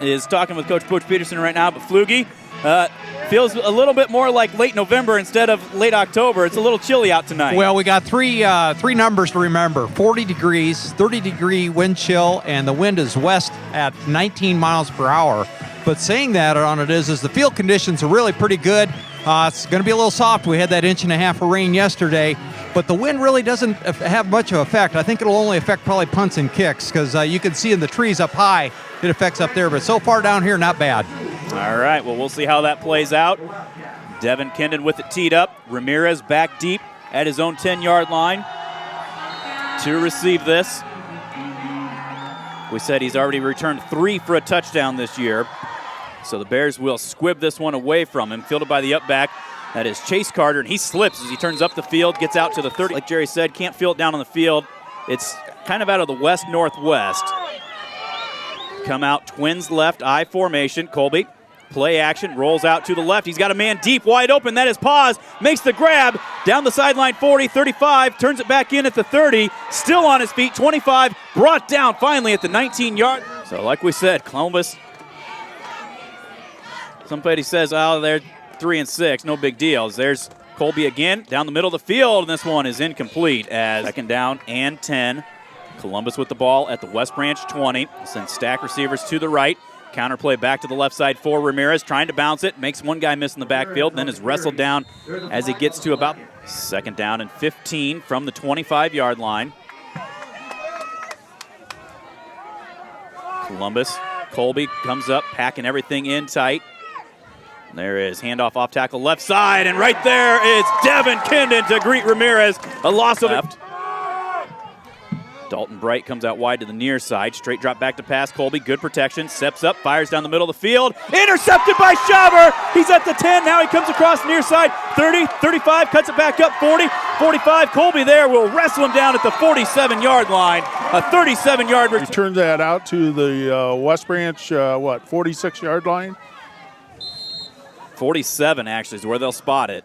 is talking with Coach Butch Peterson right now, but Flugie feels a little bit more like late November instead of late October. It's a little chilly out tonight. Well, we got three numbers to remember: 40 degrees, 30-degree wind chill, and the wind is west at 19 miles per hour. But saying that on it is the field conditions are really pretty good. It's going to be a little soft. We had that 1.5 inches of rain yesterday, but the wind really doesn't have much of an effect. I think it'll only affect probably punts and kicks because you can see in the trees up high it affects up there, but so far down here, not bad. All right, well, we'll see how that plays out. Devin Kendon with it teed up. Ramirez back deep at his own 10-yard line to receive this. We said he's already returned 3 for a touchdown this year. So the Bears will squib this one away from him. Fielded by the up back. That is Chase Carter, and he slips as he turns up the field, gets out to the 30. Like Jerry said, can't feel it down on the field. It's kind of out of the west-northwest. Come out, twins left, I formation. Colby, play action, rolls out to the left. He's got a man deep, wide open. That is Paz, makes the grab. Down the sideline, 40, 35, turns it back in at the 30. Still on his feet, 25, brought down finally at the 19-yard. So like we said, Columbus, somebody says, oh, they're 3 and 6, no big deals. There's Colby again, down the middle of the field, and this one is incomplete as second down and 10. Columbus with the ball at the West Branch 20. Sends stack receivers to the right. Counterplay back to the left side for Ramirez, trying to bounce it. Makes one guy miss in the backfield, then is wrestled down as he gets to about second down and 15 from the 25-yard line. Columbus, Colby comes up, packing everything in tight. There is handoff off tackle left side, and right there is Devin Kendon to greet Ramirez. A loss of left. Dalton Bright comes out wide to the near side. Straight drop back to pass. Colby, good protection. Steps up, fires down the middle of the field. Intercepted by Schaber. He's at the 10. Now he comes across near side. 30, 35, cuts it back up. 40, 45. Colby there will wrestle him down at the 47-yard line. A 37-yard return. He turns that out to the West Branch, 46-yard line? 47, actually, is where they'll spot it.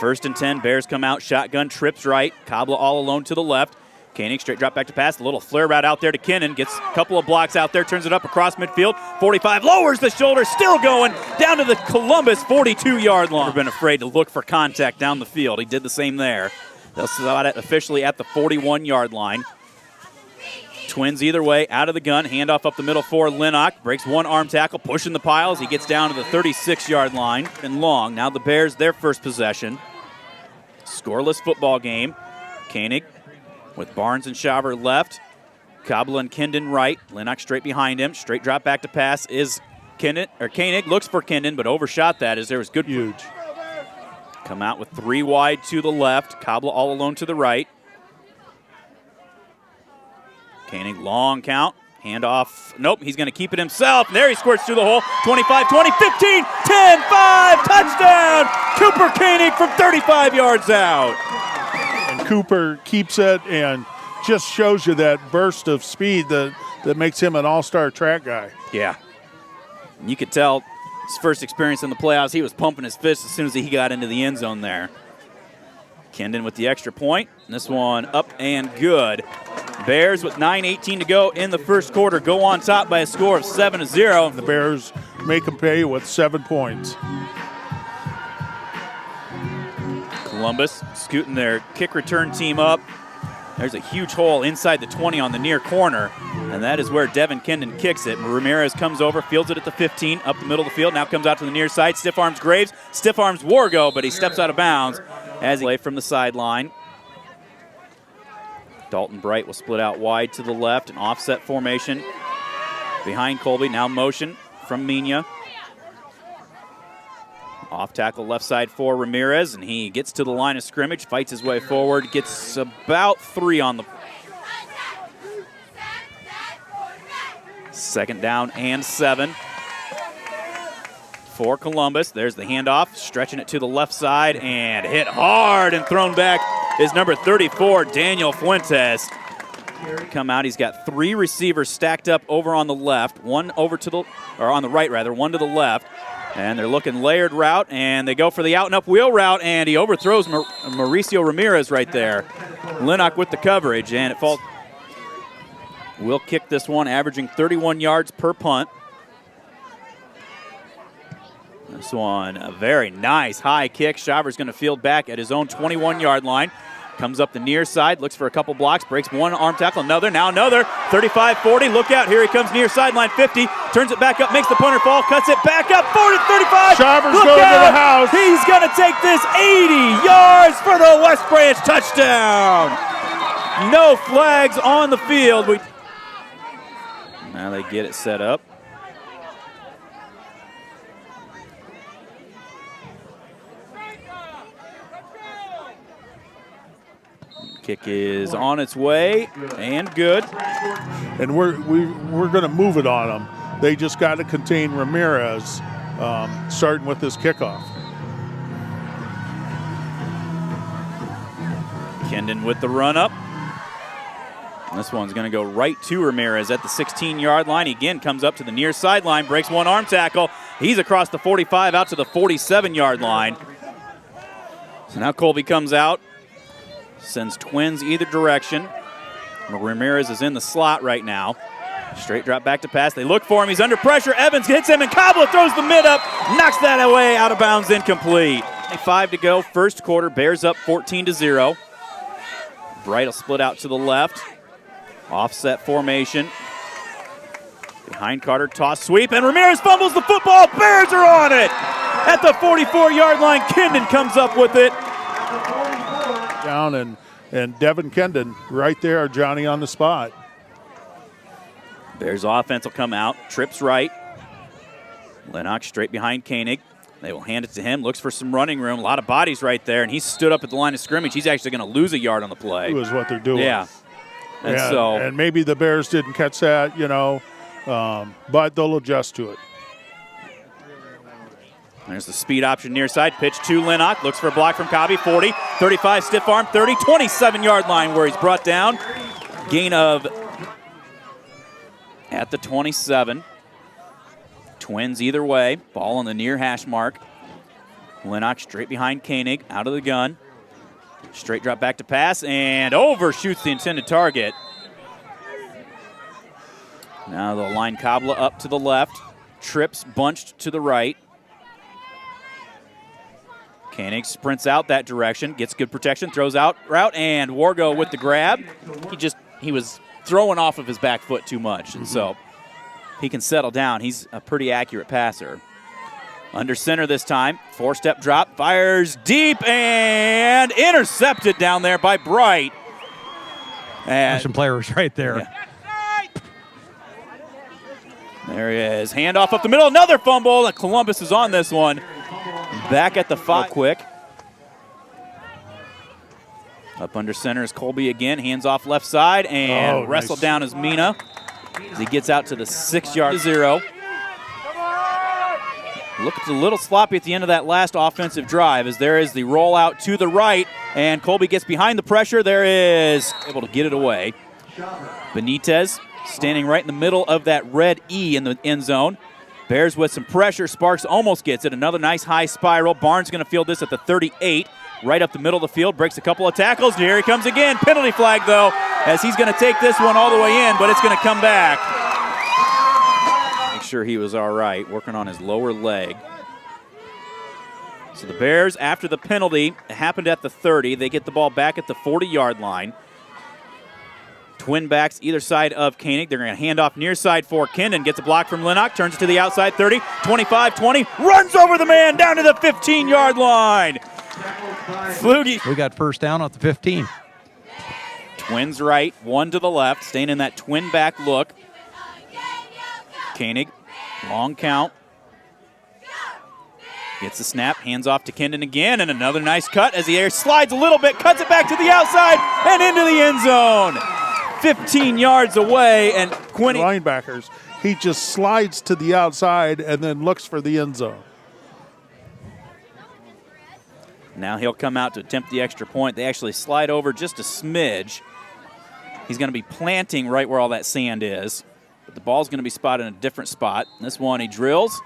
First and 10. Bears come out. Shotgun, trips right. Kabla all alone to the left. Koenig straight drop back to pass. A little flare route out there to Kennan. Gets a couple of blocks out there. Turns it up across midfield. 45. Lowers the shoulder. Still going down to the Columbus 42-yard line. Never been afraid to look for contact down the field. He did the same there. They'll spot it officially at the 41-yard line. Twins either way. Out of the gun. Handoff up the middle for Linnock. Breaks one arm tackle. Pushing the piles. He gets down to the 36-yard line. And long. Now the Bears, their first possession. Scoreless football game. Koenig with Barnes and Schaber left. Kabla and Kendon right. Linnock straight behind him. Straight drop back to pass is Koenig looks for Kendon, but overshot that as there was good. Huge. Come out with 3 wide to the left. Kabla all alone to the right. Koenig long count. Handoff. Nope, he's going to keep it himself. There he squirts through the hole. 25, 20, 15, 10, 5. Touchdown! Cooper Koenig from 35 yards out. Cooper keeps it and just shows you that burst of speed that makes him an all-star track guy. Yeah. You could tell his first experience in the playoffs, he was pumping his fist as soon as he got into the end zone there. Kendon with the extra point. This one up and good. Bears with 9:18 to go in the first quarter go on top by a score of 7-0. The Bears make them pay with 7 points. Columbus scooting their kick return team up. There's a huge hole inside the 20 on the near corner, and that is where Devin Kendon kicks it. Ramirez comes over, fields it at the 15, up the middle of the field, now comes out to the near side. Stiff arms Graves, stiff arms Wargo, but he steps out of bounds as he plays from the sideline. Dalton Bright will split out wide to the left, an offset formation behind Colby. Now motion from Mina. Off tackle left side for Ramirez, and he gets to the line of scrimmage, fights his way forward, gets about 3 on the second down and 7 for Columbus. There's the handoff, stretching it to the left side, and hit hard and thrown back is number 34, Daniel Fuentes. Come out, he's got 3 receivers stacked up over on the left, one over to the, or on the right rather, one to the left. And they're looking layered route, and they go for the out and up wheel route, and he overthrows Mauricio Ramirez right there. Linnock with the coverage, and it falls. Will kick this one, averaging 31 yards per punt. This one, a very nice high kick. Shaver's going to field back at his own 21-yard line. Comes up the near side, looks for a couple blocks, breaks one arm tackle, another, now another. 35-40, look out, here he comes near sideline 50, turns it back up, makes the punter fall, cuts it back up, 40-35. Shaver's look going out. to the house. He's going to take this 80 yards for the West Branch touchdown. No flags on the field. Now they get it set up. Kick is on its way and good. And we're going to move it on them. They just got to contain Ramirez, starting with this kickoff. Kendon with the run up. This one's going to go right to Ramirez at the 16-yard line. He again comes up to the near sideline, breaks one arm tackle. He's across the 45 out to the 47-yard line. So now Colby comes out. Sends twins either direction. Ramirez is in the slot right now. Straight drop back to pass. They look for him. He's under pressure. Evans hits him, and Kabla throws the mid up. Knocks that away, out of bounds, incomplete. 5 to go, first quarter. Bears up 14-0. Bright will split out to the left. Offset formation. Behind Carter, toss sweep, and Ramirez fumbles the football. Bears are on it. At the 44-yard line, Kendon comes up with it. Down and Devin Kendon right there, Johnny on the spot. Bears offense will come out, trips right. Lennox straight behind Koenig. They will hand it to him, looks for some running room, a lot of bodies right there, and he stood up at the line of scrimmage. He's actually going to lose a yard on the play. Is what they're doing. Yeah. And maybe the Bears didn't catch that, but they'll adjust to it. There's the speed option near side. Pitch to Lennox. Looks for a block from Cobby. 40, 35, stiff arm, 30, 27-yard line where he's brought down. Gain of at the 27. Twins either way. Ball on the near hash mark. Lennox straight behind Koenig. Out of the gun. Straight drop back to pass and overshoots the intended target. Now they'll line Kabla up to the left. Trips bunched to the right. Koenig sprints out that direction, gets good protection, throws out route, and Wargo with the grab. He was throwing off of his back foot too much, and so he can settle down. He's a pretty accurate passer. Under center this time, four-step drop, fires deep, and intercepted down there by Bright. And some players right there. Yeah. There he is. Handoff up the middle, another fumble, and Columbus is on this one. Back at the 5 quick. Up under center is Colby again. Hands off left side and wrestled down as Mina as he gets out to the 6-yard 0. Looked a little sloppy at the end of that last offensive drive as there is the rollout to the right and Colby gets behind the pressure. There is able to get it away. Benitez standing right in the middle of that red E in the end zone. Bears with some pressure. Sparks almost gets it. Another nice high spiral. Barnes going to field this at the 38. Right up the middle of the field. Breaks a couple of tackles. Here he comes again. Penalty flag, though, as he's going to take this one all the way in, but it's going to come back. Make sure he was all right. Working on his lower leg. So the Bears, after the penalty, it happened at the 30. They get the ball back at the 40-yard line. Twin backs either side of Koenig. They're going to hand off near side for Kendon. Gets a block from Lennox. Turns it to the outside 30, 25, 20. Runs over the man down to the 15-yard line. Flugie. We got first down at the 15. Twins right, one to the left. Staying in that twin back look. Koenig, long count. Gets the snap, hands off to Kendon again, and another nice cut as the air slides a little bit, cuts it back to the outside and into the end zone. 15 yards away, and Quinny. Linebackers, he just slides to the outside and then looks for the end zone. Now he'll come out to attempt the extra point. They actually slide over just a smidge. He's going to be planting right where all that sand is, but the ball's going to be spotted in a different spot. This one he drills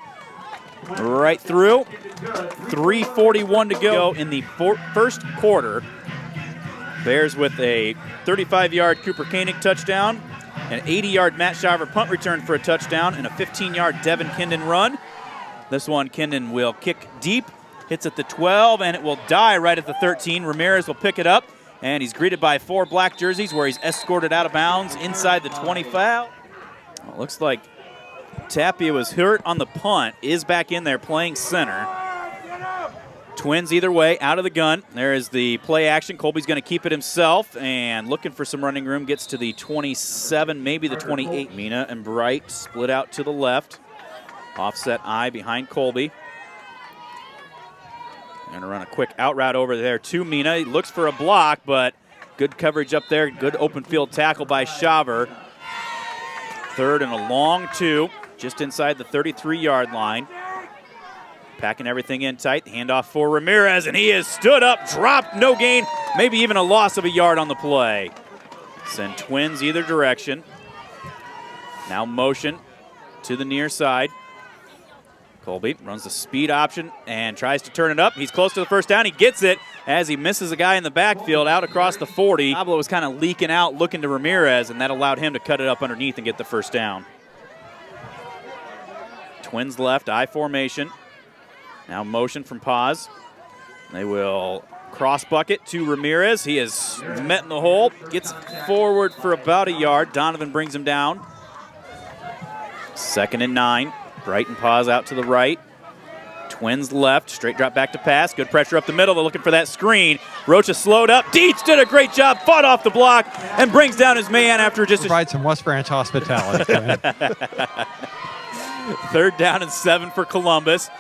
right through. 3:41 to go in the first quarter. Bears with a 35-yard Cooper Koenig touchdown, an 80-yard Matt Shiver punt return for a touchdown, and a 15-yard Devin Kendon run. This one, Kindon will kick deep, hits at the 12, and it will die right at the 13. Ramirez will pick it up, and he's greeted by 4 black jerseys where he's escorted out of bounds inside the 20 foul. Well, it looks like Tapia was hurt on the punt, is back in there playing center. Twins either way, out of the gun. There is the play action. Colby's going to keep it himself and looking for some running room. Gets to the 27, maybe the 28. Mina and Bright split out to the left. Offset eye behind Colby. Going to run a quick out route over there to Mina. He looks for a block, but good coverage up there. Good open field tackle by Shaver. Third and a long 2, just inside the 33-yard line. Packing everything in tight. Handoff for Ramirez, and he has stood up, dropped, no gain, maybe even a loss of a yard on the play. Send Twins either direction. Now motion to the near side. Colby runs the speed option and tries to turn it up. He's close to the first down. He gets it as he misses a guy in the backfield out across the 40. Pablo was kind of leaking out, looking to Ramirez, and that allowed him to cut it up underneath and get the first down. Twins left, I formation. Now motion from Paz. They will cross bucket to Ramirez. He is met in the hole. Gets forward for about a yard. Donovan brings him down. 2nd and 9. Bright and Paz out to the right. Twins left. Straight drop back to pass. Good pressure up the middle. They're looking for that screen. Rocha slowed up. Dietz did a great job. Fought off the block and brings down his man after just provide some West Branch hospitality. 3rd down and 7 for Columbus.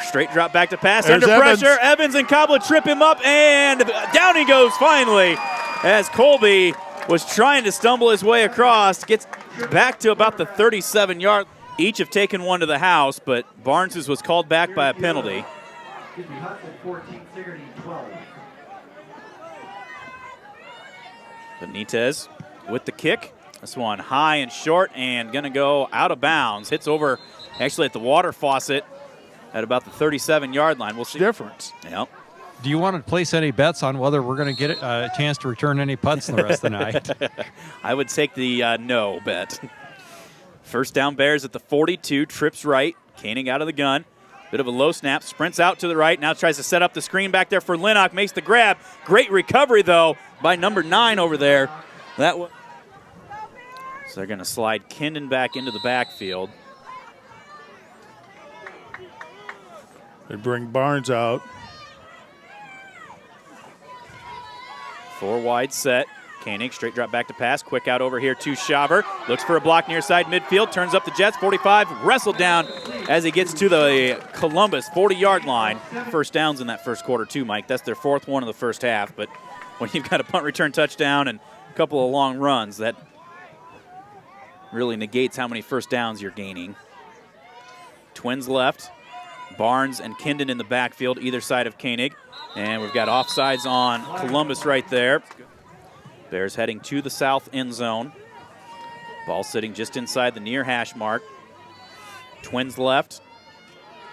Straight drop back to pass. There's Under Evans. pressure. Evans and Kabla trip him up, and down he goes finally as Colby was trying to stumble his way across. Gets back to about the 37-yard. Each have taken one to the house, but Barnes' was called back by a penalty. Benitez with the kick. This one high and short and going to go out of bounds. Hits over actually at the water faucet at about the 37-yard line. We'll see. Difference. Yep. Do you want to place any bets on whether we're going to get a chance to return any punts the rest of the night? I would take the no bet. First down Bears at the 42. Trips right. Koenig out of the gun. Bit of a low snap. Sprints out to the right. Now tries to set up the screen back there for Linnock. Makes the grab. Great recovery, though, by number 9 over there. So they're going to slide Kindon back into the backfield. They bring Barnes out. 4 wide set. Koenig straight drop back to pass. Quick out over here to Shaver. Looks for a block near side midfield. Turns up the Jets. 45. Wrestled down as he gets to the Columbus 40-yard line. First downs in that first quarter too, Mike. That's their 4th one of the first half. But when you've got a punt return touchdown and a couple of long runs, that really negates how many first downs you're gaining. Twins left. Barnes and Kindon in the backfield, either side of Koenig. And we've got offsides on Columbus right there. Bears heading to the south end zone. Ball sitting just inside the near hash mark. Twins left.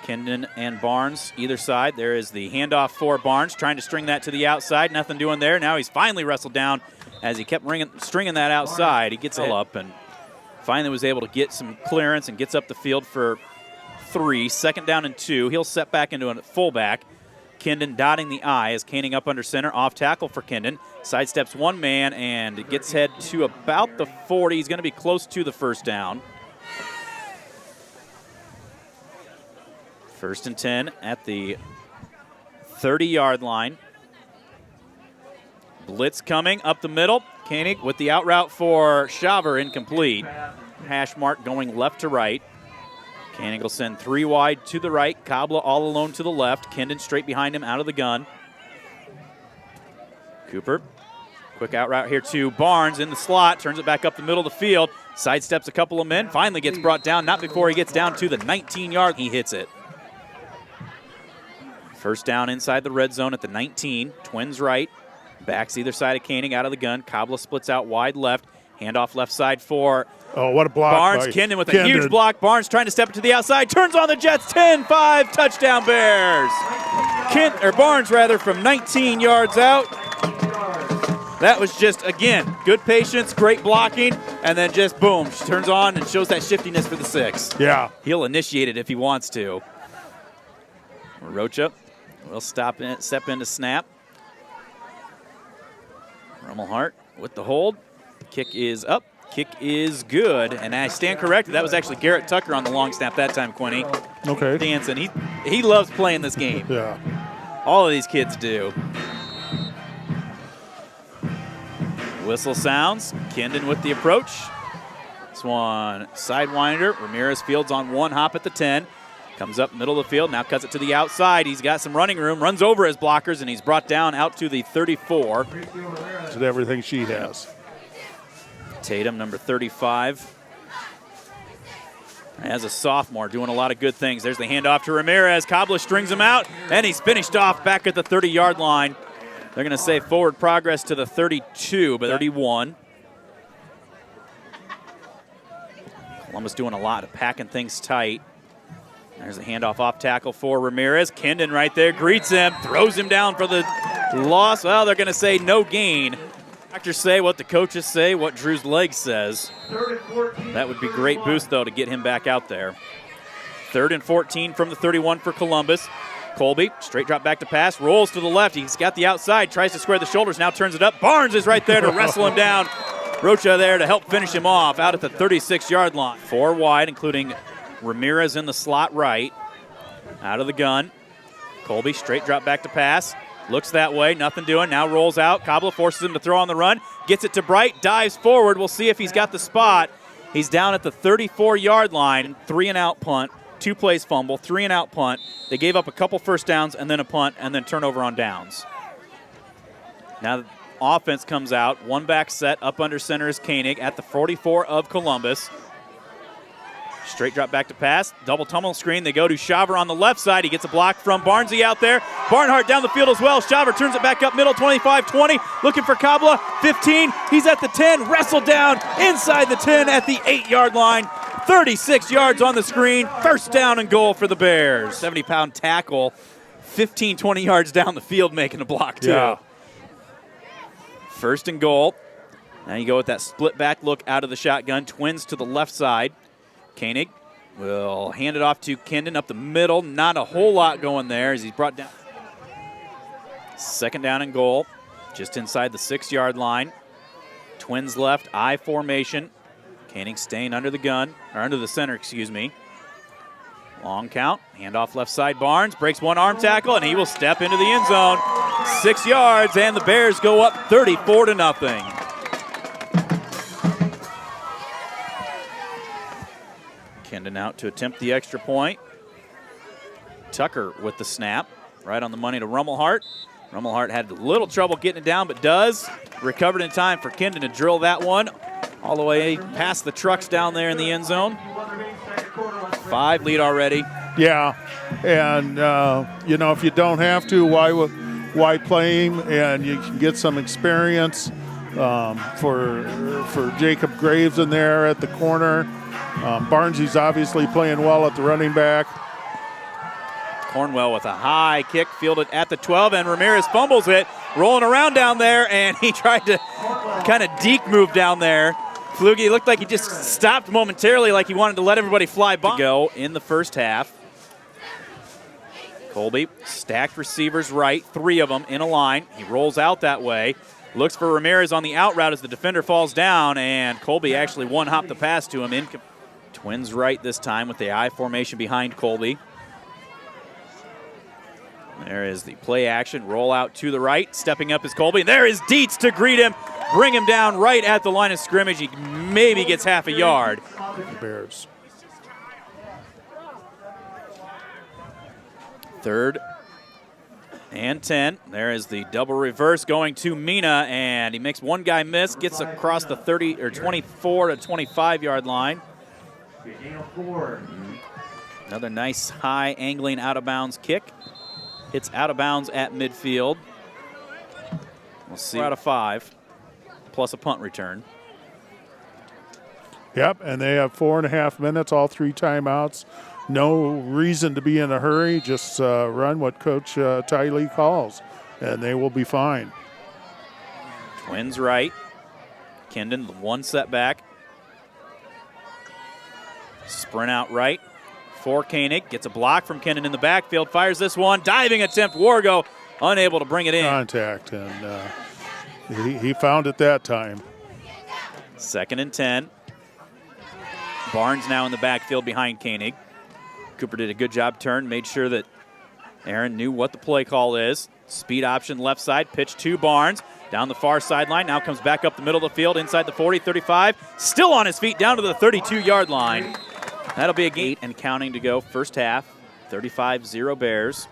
Kindon and Barnes either side. There is the handoff for Barnes, trying to string that to the outside. Nothing doing there. Now he's finally wrestled down as he kept stringing that outside. He gets up and finally was able to get some clearance and gets up the field for 3. 2nd down and 2. He'll set back into a fullback. Kindon dotting the I as Koenig up under center. Off tackle for Kindon. Sidesteps one man and gets head to about the 40. He's going to be close to the first down. 1st and 10 at the 30-yard line. Blitz coming up the middle. Koenig with the out route for Shaver, incomplete. Hash mark going left to right. Koenig will send 3 wide to the right. Kabla all alone to the left. Kindon straight behind him out of the gun. Cooper, quick out route here to Barnes in the slot. Turns it back up the middle of the field. Sidesteps a couple of men. Finally gets brought down. Not before he gets down to the 19-yard. He hits it. First down inside the red zone at the 19. Twins right. Backs either side of Koenig out of the gun. Kabla splits out wide left. Handoff left side for what a block. Barnes. Kindon with a huge block. Barnes trying to step it to the outside. Turns on the Jets. 10-5. Touchdown Bears. Barnes from 19 yards out. That was just, again, good patience, great blocking, and then just boom, turns on and shows that shiftiness for the 6. Yeah. He'll initiate it if he wants to. Rocha will step in to snap. Rummelhart with the hold. Kick is up. Kick is good. And I stand corrected. That was actually Garrett Tucker on the long snap that time, Quinny. Okay. Dancing. He loves playing this game. Yeah. All of these kids do. Whistle sounds. Kendon with the approach. This one sidewinder. Ramirez fields on one hop at the 10. Comes up middle of the field. Now cuts it to the outside. He's got some running room. Runs over his blockers, and he's brought down out to the 34. That's everything she has. Tatum, number 35. As a sophomore, doing a lot of good things. There's the handoff to Ramirez. Cobbler strings him out, and he's finished off back at the 30-yard line. They're going to say forward progress to the 32, but 31. Columbus doing a lot of packing things tight. There's a handoff off tackle for Ramirez. Kendon right there greets him, throws him down for the loss. Well, they're going to say no gain. Doctors say what the coaches say, what Drew's leg says. That would be great boost, though, to get him back out there. 3rd and 14 from the 31 for Columbus. Colby, straight drop back to pass, rolls to the left. He's got the outside, tries to square the shoulders, now turns it up. Barnes is right there to wrestle him down. Rocha there to help finish him off out at the 36-yard line. 4 wide, including Ramirez in the slot right. Out of the gun. Colby, straight drop back to pass. Looks that way, nothing doing, now rolls out. Kabla forces him to throw on the run, gets it to Bright, dives forward. We'll see if he's got the spot. He's down at the 34-yard line. 3-and-out punt, 2 plays fumble, 3-and-out punt. They gave up a couple first downs and then a punt and then turnover on downs. Now the offense comes out, 1 back set, up under center is Koenig at the 44 of Columbus. Straight drop back to pass, double tunnel screen. They go to Shaver on the left side. He gets a block from Barnesy out there. Barnhart down the field as well. Shaver turns it back up middle, 25-20. Looking for Kabla, 15. He's at the 10, wrestled down inside the 10 at the 8-yard line. 36 yards on the screen. First down and goal for the Bears. 70-pound tackle, 15, 20 yards down the field making a block too. Yeah. First and goal. Now you go with that split back look out of the shotgun. Twins to the left side. Koenig will hand it off to Kendon up the middle. Not a whole lot going there as he's brought down. 2nd down and goal, just inside the 6-yard line. Twins left, I formation. Koenig staying under the gun, or under the center, excuse me. Long count, handoff left side. Barnes breaks one arm tackle, and he will step into the end zone. 6 yards, and the Bears go up 34-0. Kendon out to attempt the extra point. Tucker with the snap, right on the money to Rummelhart. Rummelhart had a little trouble getting it down, but does. Recovered in time for Kendon to drill that one all the way past the trucks down there in the end zone. 5 lead already. Yeah, and if you don't have to, why play him? And you can get some experience for Jacob Graves in there at the corner. Barnesy's obviously playing well at the running back. Cornwell with a high kick, fielded at the 12, and Ramirez fumbles it, rolling around down there, and he tried to kind of deke move down there. Flugie looked like he just stopped momentarily, like he wanted to let everybody fly by. Go in the first half. Colby, stacked receivers right, 3 of them in a line. He rolls out that way. Looks for Ramirez on the out route as the defender falls down, and Colby actually one-hopped the pass to him. Twins right this time with the I formation behind Colby. There is the play action, roll out to the right. Stepping up is Colby. There is Dietz to greet him, bring him down right at the line of scrimmage. He maybe gets half a yard. Bears. 3rd and 10. There is the double reverse going to Mina, and he makes one guy miss, gets across the 30 or 24 to 25-yard line. Another nice high angling out of bounds kick. Hits out of bounds at midfield. We'll see. 4 out of 5, plus a punt return. Yep, and they have 4.5 minutes, all 3 timeouts. No reason to be in a hurry. Just run what Coach Tiley calls, and they will be fine. Twins right. Kendon, 1 setback. Sprint out right for Koenig. Gets a block from Kennan in the backfield. Fires this one. Diving attempt. Wargo unable to bring it in. Contact, and he found it that time. 2nd and 10. Barnes now in the backfield behind Koenig. Cooper did a good job, turned, made sure that Aaron knew what the play call is. Speed option left side, pitch to Barnes. Down the far sideline, now comes back up the middle of the field, inside the 40, 35. Still on his feet, down to the 32-yard line. That'll be a gate and counting to go first half. 35-0 Bears.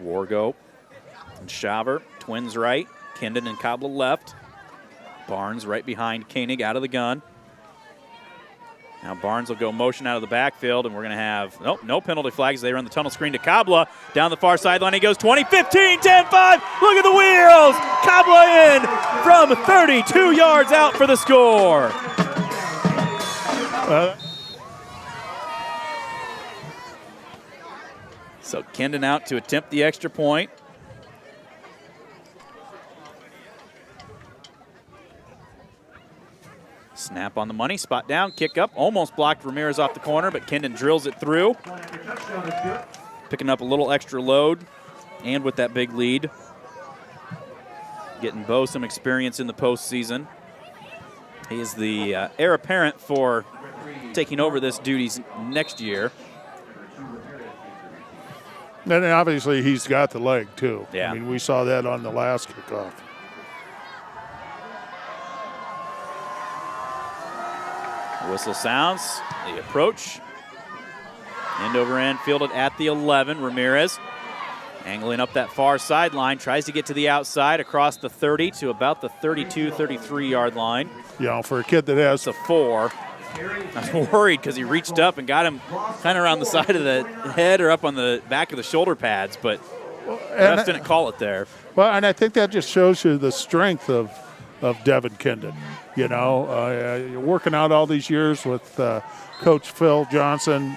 Wargo and Shaver, twins right. Kendon and Cobbler left. Barnes right behind Koenig out of the gun. Now Barnes will go motion out of the backfield, and we're going to have no penalty flags. They run the tunnel screen to Kabla. Down the far sideline, he goes 20, 15, 10, 5. Look at the wheels. Kabla in from 32 yards out for the score. So Kendon out to attempt the extra point. Snap on the money, spot down, kick up. Almost blocked Ramirez off the corner, but Kendon drills it through. Picking up a little extra load, and with that big lead, getting Bo some experience in the postseason. He is the heir apparent for taking over this duties next year. And obviously he's got the leg, too. Yeah. I mean, we saw that on the last kickoff. Whistle sounds, the approach. End over end, fielded at the 11. Ramirez angling up that far sideline, tries to get to the outside across the 30 to about the 32, 33-yard line. You know, for a kid that has It's a 4. I was worried because he reached up and got him kind of around the side of the head or up on the back of the shoulder pads, but refs didn't call it there. Well, and I think that just shows you the strength of Devin Kendon. You know, you're working out all these years with Coach Phil Johnson.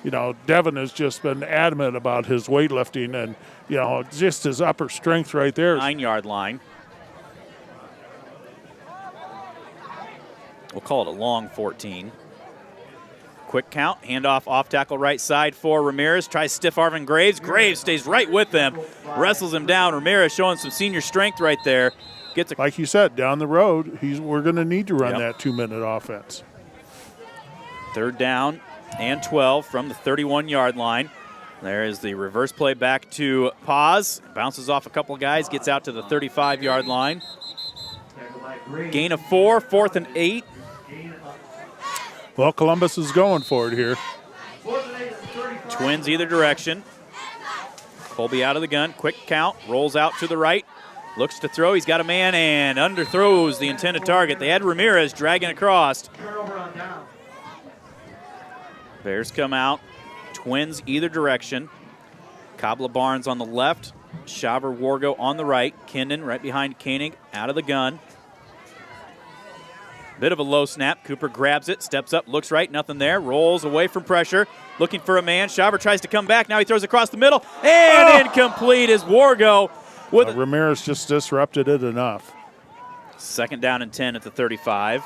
You know, Devin has just been adamant about his weightlifting, and, you know, just his upper strength right there. 9-yard line. We'll call it a long 14. Quick count, handoff off tackle right side for Ramirez. Tries stiff Arvin Graves. Graves stays right with him, wrestles him down. Ramirez showing some senior strength right there. Gets like you said, down the road, we're going to need to run that 2-minute offense. 3rd down and 12 from the 31-yard line. There is the reverse play back to Paz. Bounces off a couple of guys, gets out to the 35-yard line. Gain of 4, 4th and 8. Well, Columbus is going for it here. Twins either direction. Colby out of the gun, quick count, rolls out to the right. Looks to throw, he's got a man and underthrows the intended target. They had Ramirez dragging across. Bears come out, twins either direction. Kabla Barnes on the left, Shaver Wargo on the right. Kendon right behind Koenig, out of the gun. Bit of a low snap, Cooper grabs it, steps up, looks right, nothing there, rolls away from pressure, looking for a man. Shaver tries to come back, now he throws across the middle, and incomplete is Wargo. Ramirez just disrupted it enough. 2nd down and 10 at the 35.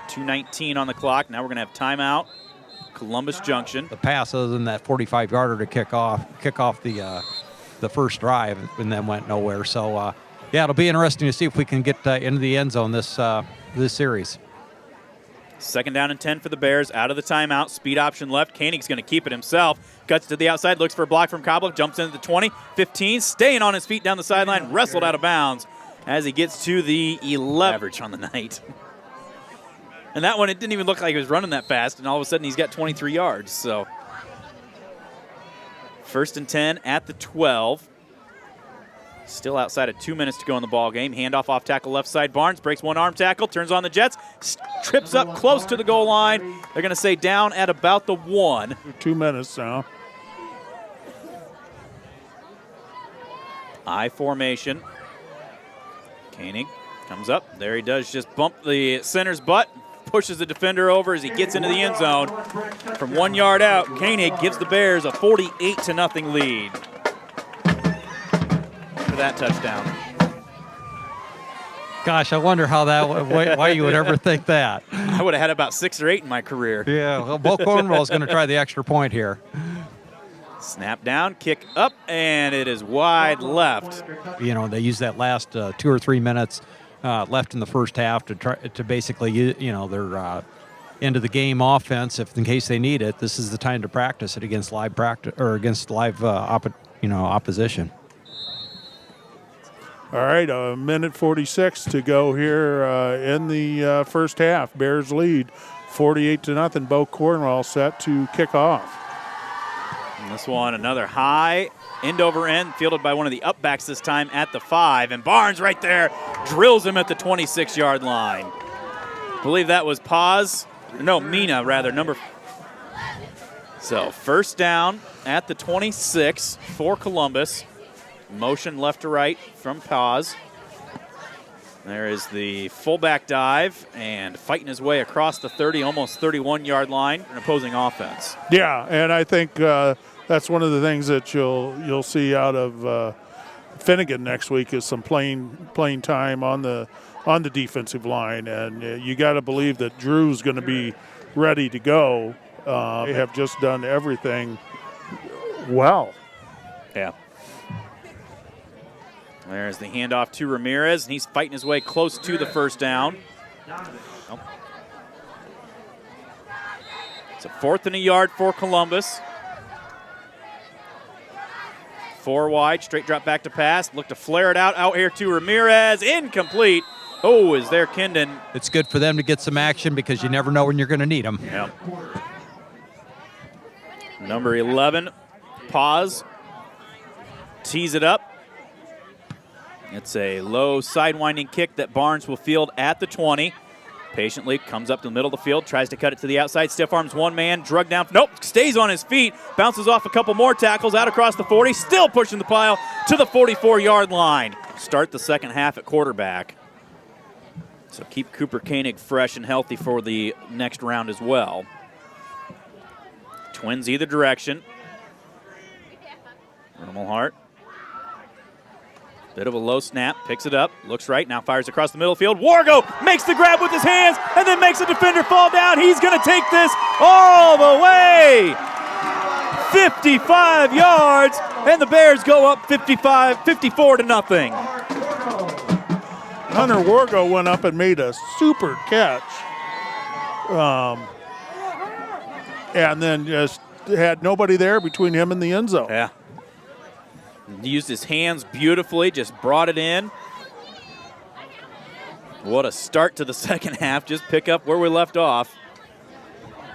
2:19 on the clock. Now we're going to have timeout. Columbus Junction. The pass other than that 45-yarder to kick off the first drive, and then went nowhere. So, yeah, it'll be interesting to see if we can get into the end zone this series. 2nd down and 10 for the Bears. Out of the timeout. Speed option left. Koenig's going to keep it himself. Cuts to the outside. Looks for a block from Cobbler. Jumps into the 20, 15. Staying on his feet down the sideline. Wrestled out of bounds as he gets to the 11. Average on the night. And that one, it didn't even look like he was running that fast. And all of a sudden, he's got 23 yards. So 1st and 10 at the 12. Still outside of 2 minutes to go in the ball game. Handoff off tackle left side. Barnes breaks one arm tackle, turns on the Jets, trips up close to the goal line. They're going to say down at about the 1. 2 minutes now. I formation. Koenig comes up. There he does, just bump the center's butt, pushes the defender over as he gets into the end zone. From 1 yard out, Koenig gives the Bears a 48-0 lead. That touchdown. Gosh, I wonder how why you would ever think that. I would have had about 6 or 8 in my career. Yeah, well, Bo Cornwell's going to try the extra point here. Snap down, kick up, and it is wide left. You know, they use that last 2 or 3 minutes left in the first half to try to basically, their end of the game offense. If in case they need it, this is the time to practice it against live opposition. All right, a minute 46 to go here in the first half. Bears lead 48-0. Bo Cornwell set to kick off. And this one, another high, end over end, fielded by one of the upbacks this time at the 5. And Barnes right there drills him at the 26-yard line. I believe that was Mina, rather, So first down at the 26 for Columbus. Motion left to right from Paz. There is the fullback dive and fighting his way across the 30, almost 31-yard line, an opposing offense. Yeah, and I think that's one of the things that you'll see out of Finnegan next week is some playing time on the defensive line, and you got to believe that Drew's going to be ready to go. They have just done everything well. Yeah. There's the handoff to Ramirez, and he's fighting his way close to the first down. Oh. It's a 4th and a yard for Columbus. 4 wide, straight drop back to pass. Look to flare it out here to Ramirez. Incomplete. Oh, is there Kindon. It's good for them to get some action because you never know when you're going to need them. Yep. Number 11, Paz. Tees it up. It's a low sidewinding kick that Barnes will field at the 20. Patiently comes up to the middle of the field, tries to cut it to the outside. Stiff arms one man, drug down. Nope, stays on his feet. Bounces off a couple more tackles out across the 40. Still pushing the pile to the 44-yard line. Start the second half at quarterback. So keep Cooper Koenig fresh and healthy for the next round as well. Twins either direction. Rummelhart. Bit of a low snap, picks it up, looks right, now fires across the middle of the field. Wargo makes the grab with his hands and then makes a defender fall down. He's going to take this all the way. 55 yards, and the Bears go up 54-0. Hunter Wargo went up and made a super catch. And then just had nobody there between him and the end zone. Yeah. He used his hands beautifully, just brought it in. What a start to the second half. Just pick up where we left off.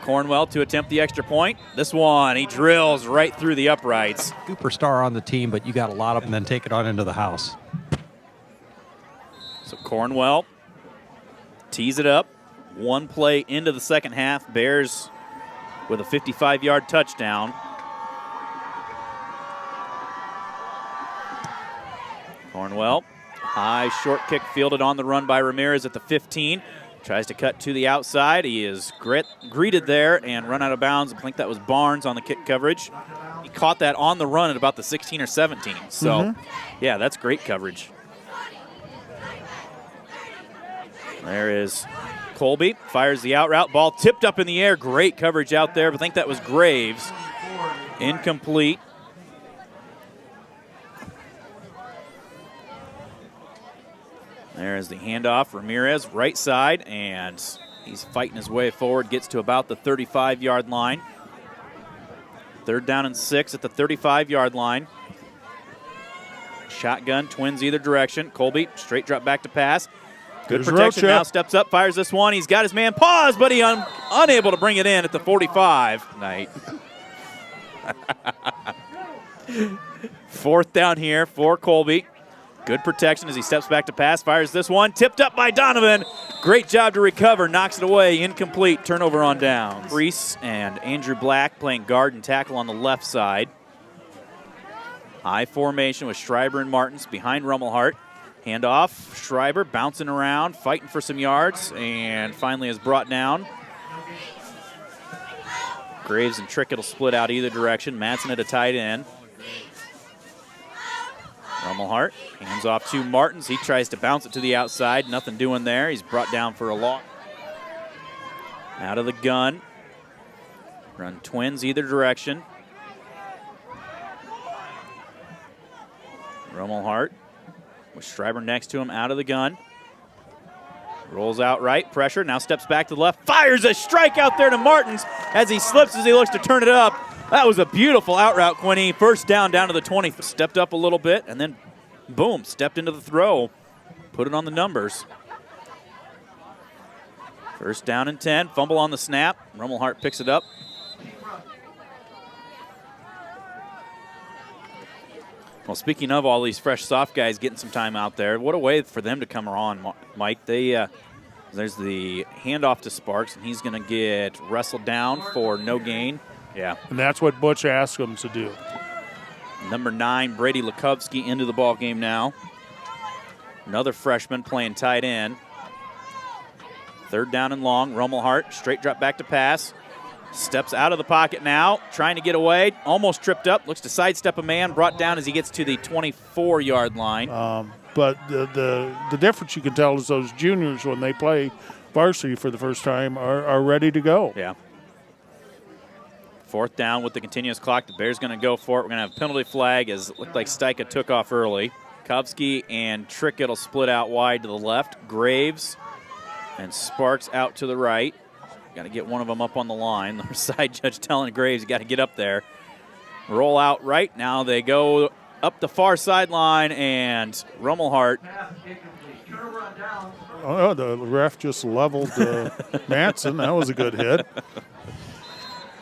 Cornwell to attempt the extra point. This one, he drills right through the uprights. Superstar on the team, but you got a lot of them, then take it on into the house. So Cornwell tees it up. One play into the second half. Bears with a 55-yard touchdown. Cornwell, high short kick fielded on the run by Ramirez at the 15. Tries to cut to the outside. He is greeted there and run out of bounds. I think that was Barnes on the kick coverage. He caught that on the run at about the 16 or 17. So, yeah, that's great coverage. There is Colby, fires the out route. Ball tipped up in the air. Great coverage out there. I think that was Graves. Incomplete. There's the handoff. Ramirez, right side, and he's fighting his way forward. Gets to about the 35-yard line. 3rd down and 6 at the 35-yard line. Shotgun, Twins either direction. Colby, straight drop back to pass. Good protection now, steps up, fires this one. He's got his man paused, but he unable to bring it in at the 45. Night. 4th down here for Colby. Good protection as he steps back to pass, fires this one. Tipped up by Donovan. Great job to recover, knocks it away, incomplete, turnover on downs. Reese and Andrew Black playing guard and tackle on the left side. High formation with Schreiber and Martins behind Rummelhart. Handoff, Schreiber bouncing around, fighting for some yards, and finally is brought down. Graves and Trickett will split out either direction. Madsen at a tight end. Rummelhart hands off to Martins. He tries to bounce it to the outside. Nothing doing there. He's brought down for a loss. Out of the gun. Run twins either direction. Rummelhart with Schreiber next to him out of the gun. Rolls out right, pressure, now steps back to the left, fires a strike out there to Martins as he slips as he looks to turn it up. That was a beautiful out route, Quinny. First down to the 20. Stepped up a little bit and then, boom, stepped into the throw. Put it on the numbers. First down and 10, fumble on the snap. Rummelhart picks it up. Well, speaking of all these fresh soft guys getting some time out there, what a way for them to come on, Mike. There's the handoff to Sparks, and he's going to get wrestled down for no gain. Yeah. And that's what Butch asked him to do. Number 9, Brady Lukovsky into the ball game now. Another freshman playing tight end. Third down and long. Rummelhart, straight drop back to pass. Steps out of the pocket now, trying to get away. Almost tripped up. Looks to sidestep a man. Brought down as he gets to the 24-yard line. But the difference you can tell is those juniors, when they play varsity for the first time, are ready to go. Yeah. Fourth down with the continuous clock. The Bears going to go for it. We're going to have a penalty flag as it looked like Steika took off early. Kovsky and Trickett will split out wide to the left. Graves and Sparks out to the right. Got to get one of them up on the line. The side judge telling Graves you got to get up there. Roll out right. Now they go up the far sideline, and Rummelhart. Oh, the ref just leveled Manson. That was a good hit.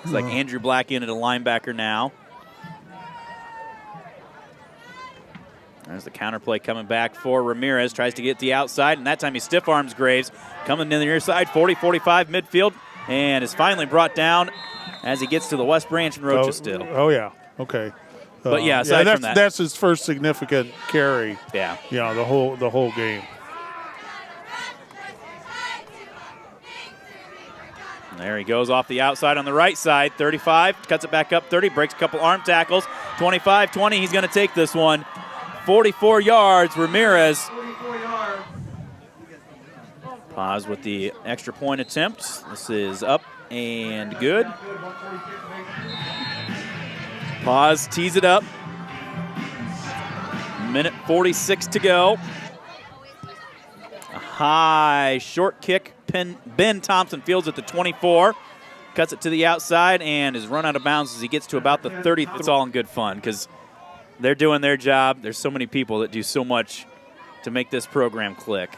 It's like Andrew Black in at a linebacker now. There's the counter play coming back for Ramirez. Tries to get the outside, and that time he stiff arms Graves. Coming in the near side, 40-45 midfield, and is finally brought down as he gets to the West Branch and Rocha still. Oh, yeah. Okay. But, yeah, aside from that. That's his first significant carry. Yeah. You know, the whole game. And there he goes off the outside on the right side. 35, cuts it back up 30, breaks a couple arm tackles. 25-20, he's going to take this one. 44 yards, Ramirez. 44 yards. Pause with the extra point attempt. This is up and good. Pause, tees it up. Minute 46 to go. A high short kick. Ben Thompson fields at the 24. Cuts it to the outside and is run out of bounds as he gets to about the 30. It's all in good fun because they're doing their job. There's so many people that do so much to make this program click.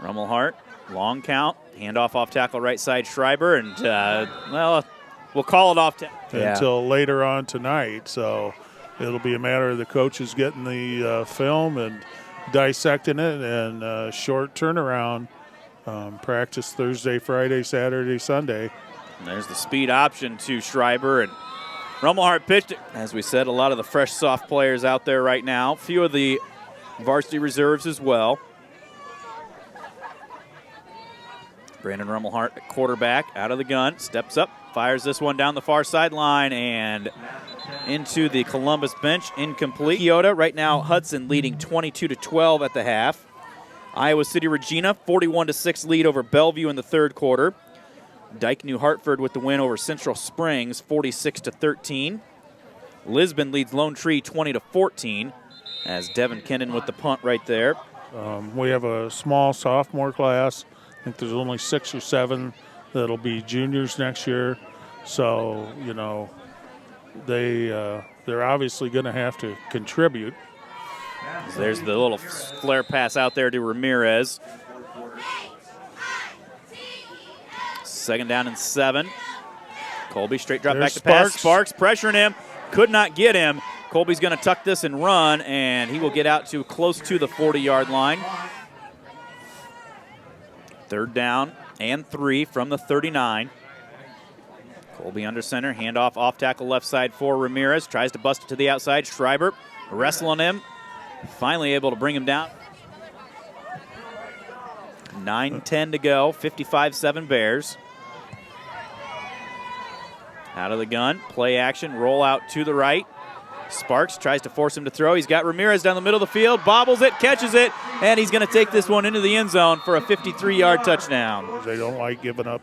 Rummelhart, long count, handoff off tackle right side Schreiber, and, we'll call it off until later on tonight. So it'll be a matter of the coaches getting the film and dissecting it, and short turnaround. Practice Thursday, Friday, Saturday, Sunday. And there's the speed option to Schreiber, and Rummelhart pitched it. As we said, a lot of the fresh soft players out there right now. A few of the varsity reserves as well. Brandon Rummelhart at quarterback, out of the gun, steps up, fires this one down the far sideline and into the Columbus bench, incomplete. Keota, right now Hudson leading 22-12 at the half. Iowa City Regina, 41-6 lead over Bellevue in the third quarter. Dyke New Hartford with the win over Central Springs, 46-13. Lisbon leads Lone Tree 20-14 as Devin Kendon with the punt right there. We have a small sophomore class. I think there's only 6 or 7 that'll be juniors next year. So, you know, they're obviously going to have to contribute. There's the little flare pass out there to Ramirez. Second down and 7. Colby straight drop back to pass. Sparks pressuring him. Could not get him. Colby's going to tuck this and run, and he will get out to close to the 40-yard line. Third down and 3 from the 39. Colby under center. Handoff off tackle left side for Ramirez. Tries to bust it to the outside. Schreiber wrestling him. Finally able to bring him down. 9:10 to go. 55-7 Bears. Out of the gun. Play action. Roll out to the right. Sparks tries to force him to throw. He's got Ramirez down the middle of the field, bobbles it, catches it, and he's going to take this one into the end zone for a 53-yard touchdown. They don't like giving up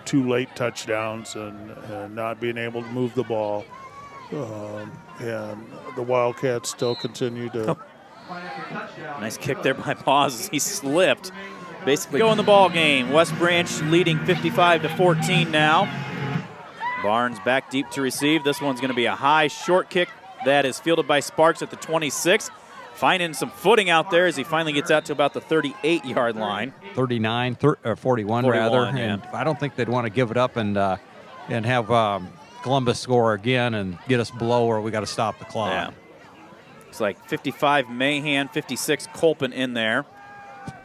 too late touchdowns and not being able to move the ball. And the Wildcats still continue to. Nice kick there by Paws. He slipped. Basically go in the ball game. West Branch leading 55-14 now. Barnes back deep to receive. This one's going to be a high short kick that is fielded by Sparks at the 26. Finding some footing out there as he finally gets out to about the 38-yard line. 41 rather. Yeah. And I don't think they'd want to give it up and have Columbus score again and get us below where we got to stop the clock. Yeah. It's like 55 Mahan, 56 Colpin in there.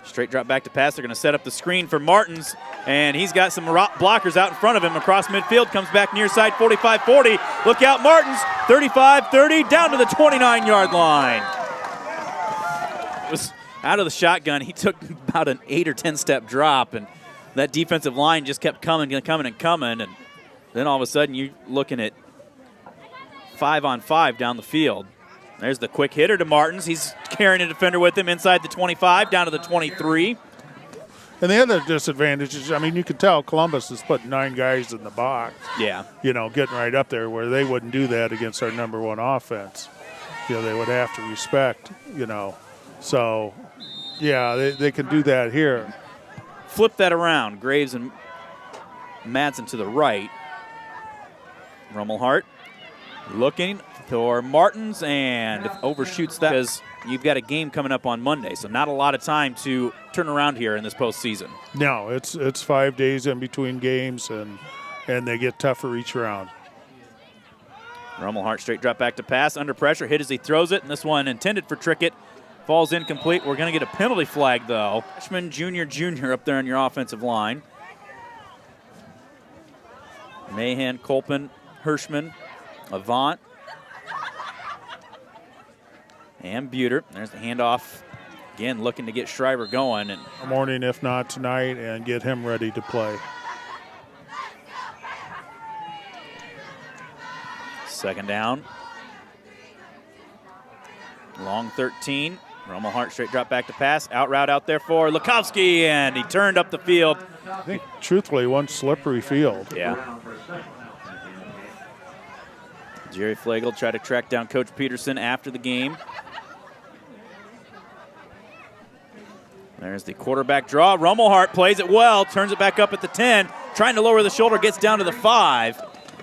Straight drop back to pass. They're going to set up the screen for Martins, and he's got some blockers out in front of him across midfield. Comes back near side, 45-40. Look out, Martins, 35-30, down to the 29-yard line. It was out of the shotgun. He took about an 8 or 10-step drop, and that defensive line just kept coming, and then all of a sudden you're looking at 5-on-5 down the field. There's the quick hitter to Martins. He's carrying a defender with him inside the 25, down to the 23. And the other disadvantage is, I mean, you can tell Columbus is putting 9 guys in the box. Yeah. Getting right up there where they wouldn't do that against our number one offense. They would have to respect, So, yeah, they can do that here. Flip that around. Graves and Madsen to the right. Rummelhart looking for Martins and overshoots that because you've got a game coming up on Monday, so not a lot of time to turn around here in this postseason. No, it's 5 days in between games, and they get tougher each round. Rummelhart straight drop back to pass, under pressure, hit as he throws it, and this one intended for Trickett. Falls incomplete. We're going to get a penalty flag, though. Freshman, junior up there on your offensive line. Mahan, Colpin, Hirschman, Avant, and Buter. There's the handoff. Again, looking to get Schreiber going. And morning, if not tonight, and get him ready to play. Second down. Long 13. Rummelhart straight drop back to pass. Out route out there for Lukowski, and he turned up the field. I think, truthfully, one slippery field. Yeah. Jerry Flagel tried to track down Coach Peterson after the game. There's the quarterback draw. Rummelhart plays it well, turns it back up at the 10, trying to lower the shoulder, gets down to the 5.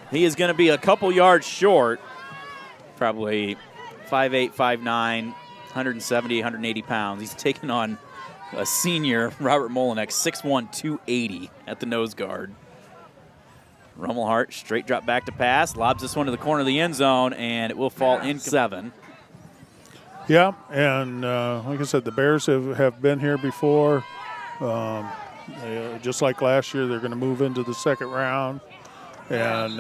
He is going to be a couple yards short, probably 5'8", 5'9", 170, 180 pounds. He's taking on a senior, Robert Molinek, 6'1", 280 at the nose guard. Rummelhart straight drop back to pass, lobs this one to the corner of the end zone, and it will fall in 7. Yeah, and like I said, the Bears have been here before. Just like last year, they're going to move into the second round. And,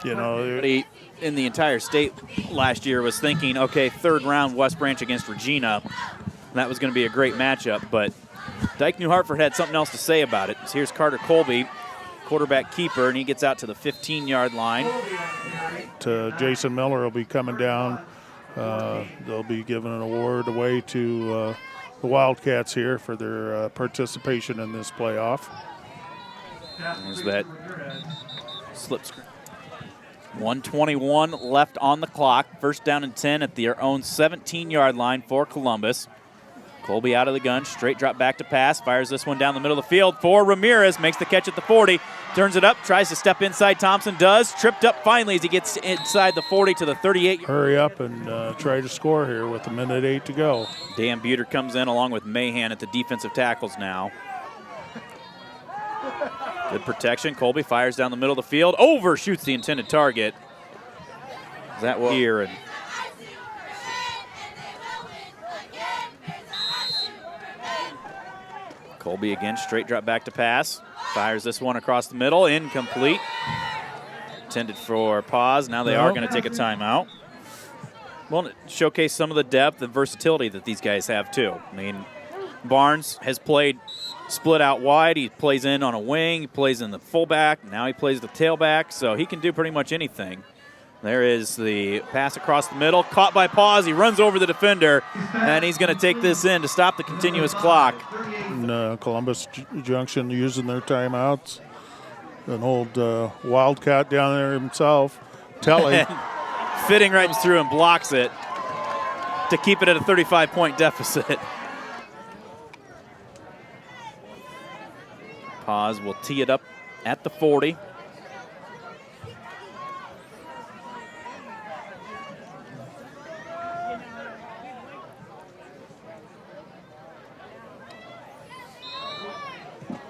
Everybody in the entire state last year was thinking, okay, third round West Branch against Regina. That was going to be a great matchup, but Dyke New Hartford had something else to say about it. So here's Carter Colby, quarterback keeper, and he gets out to the 15-yard line. Jason Miller will be coming down. They'll be giving an award away to the Wildcats here for their participation in this playoff. There's that slip screen. 1:21 left on the clock. First down and 10 at their own 17-yard line for Columbus. Colby out of the gun, straight drop back to pass, fires this one down the middle of the field for Ramirez, makes the catch at the 40, turns it up, tries to step inside, Thompson does, tripped up finally as he gets inside the 40 to the 38. Hurry up and try to score here with 1:08 to go. Dan Buter comes in along with Mahan at the defensive tackles now. Good protection, Colby fires down the middle of the field, overshoots the intended target. That was here, and Colby again, straight drop back to pass. Fires this one across the middle, incomplete. Intended for pause. Now they are going to take a timeout. Well, showcase some of the depth and versatility that these guys have too. I mean, Barnes has played split out wide. He plays in on a wing. He plays in the fullback. Now he plays the tailback, so he can do pretty much anything. There is the pass across the middle, caught by Pause. He runs over the defender, and he's going to take this in to stop the continuous clock. And, Columbus Junction using their timeouts. An old Wildcat down there himself, Telly. Fitting right through and blocks it to keep it at a 35-point deficit. Pause will tee it up at the 40.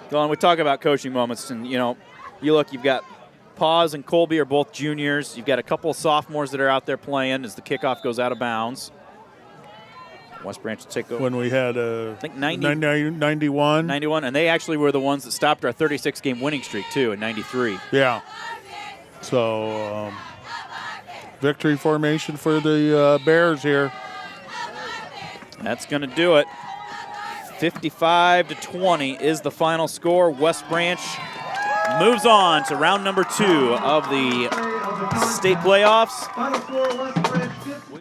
Dylan, we talk about coaching moments, and you look, you've got Pause and Colby are both juniors. You've got a couple of sophomores that are out there playing as the kickoff goes out of bounds. West Branch will take over. When we had I think 91. 91, and they actually were the ones that stopped our 36-game winning streak, too, in 93. Yeah. So, victory formation for the Bears here. That's going to do it. 55-20 is the final score. West Branch moves on to round number 2 of the state playoffs.